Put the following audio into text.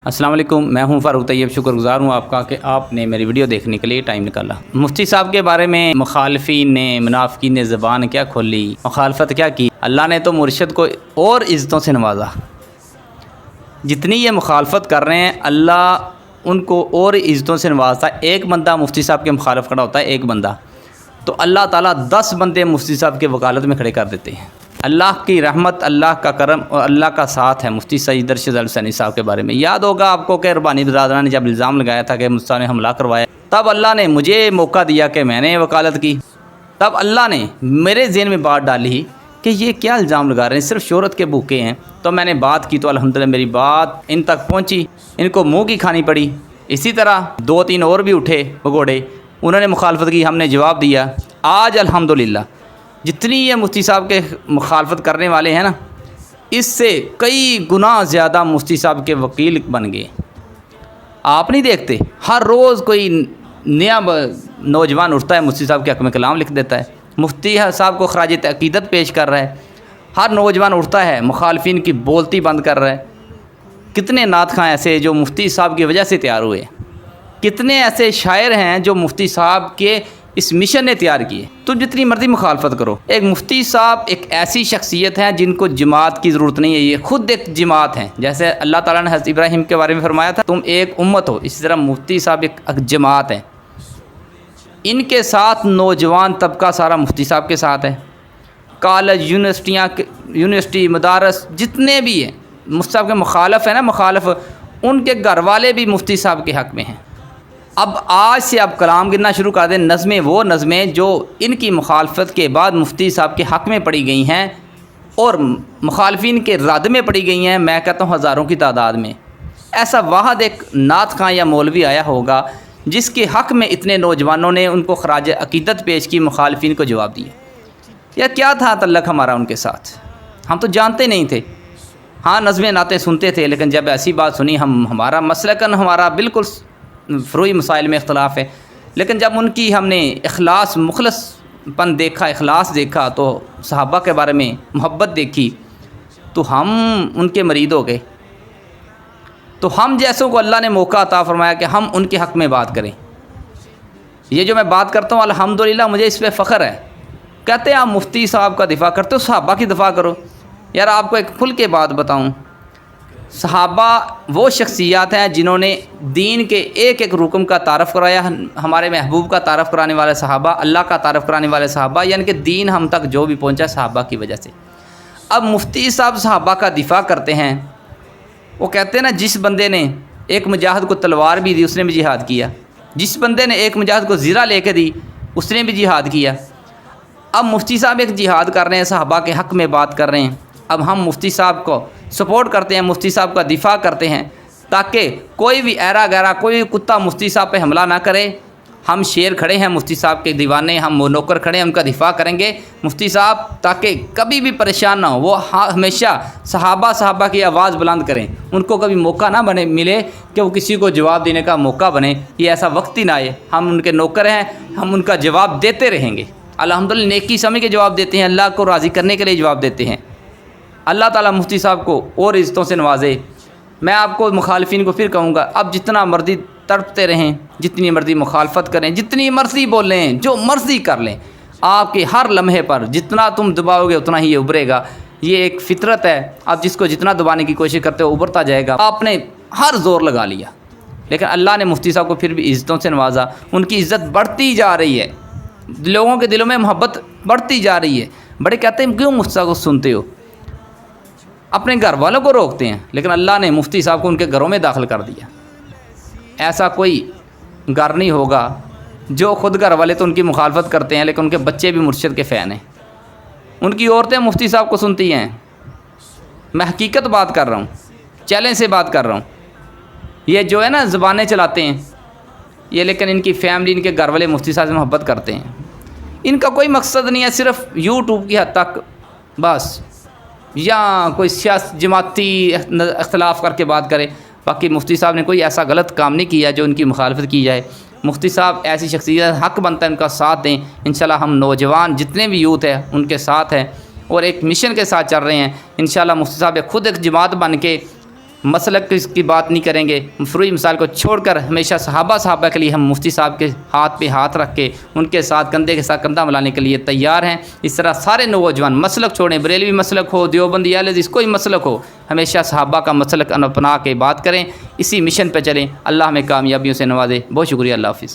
अस्सलाम वालेकुम, मैं हूं फ़ारूक तैयब। शुक्रगुज़ार हूं आपका कि आपने मेरी वीडियो देखने के लिए टाइम निकाला। मुफ्ती साहब के बारे में मुखालफीन ने मुनाफिकीन ने ज़बान क्या खोली, मुखालफत क्या की। अल्लाह ने तो मुर्शद को और इज़्ज़तों से नवाजा। जितनी ये मुखालफत कर रहे हैं अल्लाह उनको और इज़्ज़तों से नवाजता है। एक बंदा मुफ्ती साहब के मुखालफ खड़ा होता है, एक बंदा, तो अल्लाह ताला 10 बंदे मुफ्ती साहब के वकालत में खड़े कर देते हैं। अल्लाह की रहमत, अल्लाह का करम और अल्लाह का साथ है। मुफ्ती सईद अरशद अल सनी साहब के बारे में याद होगा आपको कि रब्बानी बिरादरान ने जब इल्ज़ाम लगाया था कि मुझसे ने हमला करवाया, तब अल्लाह ने मुझे मौका दिया कि मैंने वकालत की। तब अल्लाह ने मेरे ज़हन में बात डाली कि ये क्या इल्ज़ाम लगा रहे हैं, सिर्फ शोहरत के भूखे हैं। तो मैंने बात की तो अल्हम्दुलिल्लाह मेरी बात इन तक पहुँची, इनको मुँह की खानी पड़ी। इसी तरह 2-3 और भी उठे भगोड़े, उन्होंने मुखालफत की, हमने जवाब दिया। आज अल्हम्दुलिल्लाह जितनी ये मुफ्ती साहब के मुखालफत करने वाले हैं ना, इससे कई गुना ज़्यादा मुफ्ती साहब के वकील बन गए। आप नहीं देखते हर रोज़ कोई नया नौजवान उठता है, मुफ्ती साहब के हक़ में कलाम लिख देता है, मुफ्ती साहब को खराज अक़ीदत पेश कर रहा है। हर नौजवान उठता है मुखालफिन की बोलती बंद कर रहा है। कितने नात खां ऐसे जो मुफ्ती साहब की वजह से तैयार हुए, कितने ऐसे शायर हैं जो मुफ्ती साहब के इस मिशन ने तैयार किए। तुम जितनी मर्ज़ी मुखालफत करो, एक मुफ्ती साहब एक ऐसी शख्सियत है जिनको जमात की ज़रूरत नहीं है, ये खुद एक जमात हैं। जैसे अल्लाह ताला ने हज़रत इब्राहीम के बारे में फरमाया था तुम एक उम्मत हो, इसी तरह मुफ्ती साहब एक जमात है। इनके साथ नौजवान तबका सारा मुफ्ती साहब के साथ है। कॉलेज, यूनिवर्सिटी, मदारस जितने भी हैं मुफ्ती साहब के मुखालफ है ना, मुखालफ, उनके घर वाले भी मुफ्ती साहब के हक़ में हैं। अब आज से आप कलाम गिनना शुरू कर दें, नज़में, वो नज़में जो इनकी मुखालफत के बाद मुफ्ती साहब के हक़ में पढ़ी गई हैं और मुखालफिन के रद में पढ़ी गई हैं, मैं कहता हूँ हज़ारों की तादाद में। ऐसा वाहद एक नात खां या मौलवी आया होगा जिसके हक़ में इतने नौजवानों ने उनको खराज अक़ीदत पेश की, मुखालफिन को जवाब दिया। या क्या था तल्लक हमारा उनके साथ, हम तो जानते नहीं थे। हाँ, नज़में नाते सुनते थे, लेकिन जब ऐसी बात सुनी, हमारा मसलकन हमारा बिल्कुल फ़रोई मसाइल में इख्तलाफ है, लेकिन जब उनकी हमने इखलास मुखलसपन देखा, इखलास देखा, तो सहाबा के बारे में मोहब्बत देखी, तो हम उनके मरीद हो गए। तो हम जैसों को अल्लाह ने मौका अता फरमाया कि हम उनके हक़ में बात करें। ये जो मैं बात करता हूँ अल्हम्दुलिल्लाह मुझे इस पर फ़ख्र है। कहते हैं आप मुफ्ती साहब का दिफ़ा करते हो, सहाबा की दिफ़ा करो। यार आपको एक खुल के बात बताऊँ, सहाबा वो शख्सियात हैं जिन्होंने दीन के एक एक रुकन का तारफ़ कराया। हमारे महबूब का तारफ़ कराने वाले सहाबा, अल्लाह का तारफ़ कराने वाले सहाबा, यानी कि दीन हम तक जो भी पहुंचा सहाबा की वजह से। अब मुफ्ती साहब सहाबा का दिफ़ा करते हैं। वो कहते हैं ना, जिस बंदे ने एक मुजाहिद को तलवार भी दी उसने भी जिहाद किया, जिस बंदे ने एक मुजाहिद को ज़ीरा लेके दी उसने भी जिहाद किया। अब मुफ्ती साहब एक जिहाद कर रहे हैं, सहाबा के हक़ में बात कर रहे हैं। अब हम मुफ्ती साहब को सपोर्ट करते हैं, मुफ्ती साहब का दिफ़ा करते हैं, ताकि कोई भी ऐरा गैरा, कोई कुत्ता मुफ्ती साहब पे हमला ना करे। हम शेर खड़े हैं, मुफ्ती साहब के दीवाने, हम नौकर खड़े हैं, उनका दिफ़ा करेंगे मुफ्ती साहब, ताकि कभी भी परेशान ना हो। वो हमेशा सहाबा की आवाज़ बुलंद करें, उनको कभी मौका ना मिले कि वो किसी को जवाब देने का मौका बने। ये ऐसा वक्त ही ना आए। हम उनके नौकर हैं, हम उनका जवाब देते रहेंगे। अल्हम्दुलिल्लाह नेकी समझ के जवाब देते हैं, अल्लाह को राज़ी करने के लिए जवाब देते हैं। अल्लाह ताला मुफ्ती साहब को और इज़्ज़तों से नवाजे। मैं आपको मुखालफिन को फिर कहूँगा, अब जितना मर्ज़ी तड़पते रहें, जितनी मर्ज़ी मुखालफत करें, जितनी मर्ज़ी बोलें, जो मर्ज़ी कर लें, आपके हर लम्हे पर जितना तुम दबाओगे उतना ही ये उभरेगा। ये एक फ़ितरत है। आप जिसको जितना दबाने की कोशिश करते हो उभरता जाएगा। आपने हर जोर लगा लिया, लेकिन अल्लाह ने मुफ्ती साहब को फिर भी इज़्ज़तों से नवाजा। उनकी इज़्ज़त बढ़ती जा रही है, लोगों के दिलों में मोहब्बत बढ़ती जा रही है। बड़े कहते हैं क्यों मुफ्ती साहब को सुनते हो, अपने घर वालों को रोकते हैं, लेकिन अल्लाह ने मुफ्ती साहब को उनके घरों में दाखिल कर दिया। ऐसा कोई घर नहीं होगा जो खुद घर वाले तो उनकी मुखालफत करते हैं, लेकिन उनके बच्चे भी मुर्शिद के फ़ैन हैं। उनकी औरतें मुफ्ती साहब को सुनती हैं। मैं हकीकत बात कर रहा हूँ, चैलेंज से बात कर रहा हूँ। ये जो है ना ज़बानें चलाते हैं ये, लेकिन इनकी फैमिली, इनके घर वाले मुफ्ती साहब से मोहब्बत करते हैं। इनका कोई मकसद नहीं है, सिर्फ यूट्यूब की हद तक बस, या कोई सियासी जमाती इख्तलाफ करके बात करे। बाकी मुफ्ती साहब ने कोई ऐसा गलत काम नहीं किया जो उनकी मुखालफत की जाए। मुफ्ती साहब ऐसी शख्सियत, हक़ बनता है उनका साथ दें। इंशाल्लाह हम नौजवान जितने भी यूथ हैं उनके साथ हैं और एक मिशन के साथ चल रहे हैं। इंशाल्लाह मुफ्ती साहब खुद एक जमात बन के مسلک کی بات نہیں کریں گے، فروعی مسائل کو چھوڑ کر ہمیشہ صحابہ کے لیے ہم مفتی صاحب کے ہاتھ پہ ہاتھ رکھ کے ان کے ساتھ کندھے کے ساتھ کندھا ملانے کے لیے تیار ہیں۔ اس طرح سارے نوجوان مسلک چھوڑیں، بریلوی مسلک ہو، دیوبندی اہل حدیث کوئی مسلک ہو، ہمیشہ صحابہ کا مسلک اپنا کے بات کریں، اسی مشن پہ چلیں۔ اللہ ہمیں کامیابیوں سے نوازے۔ بہت شکریہ، اللہ حافظ۔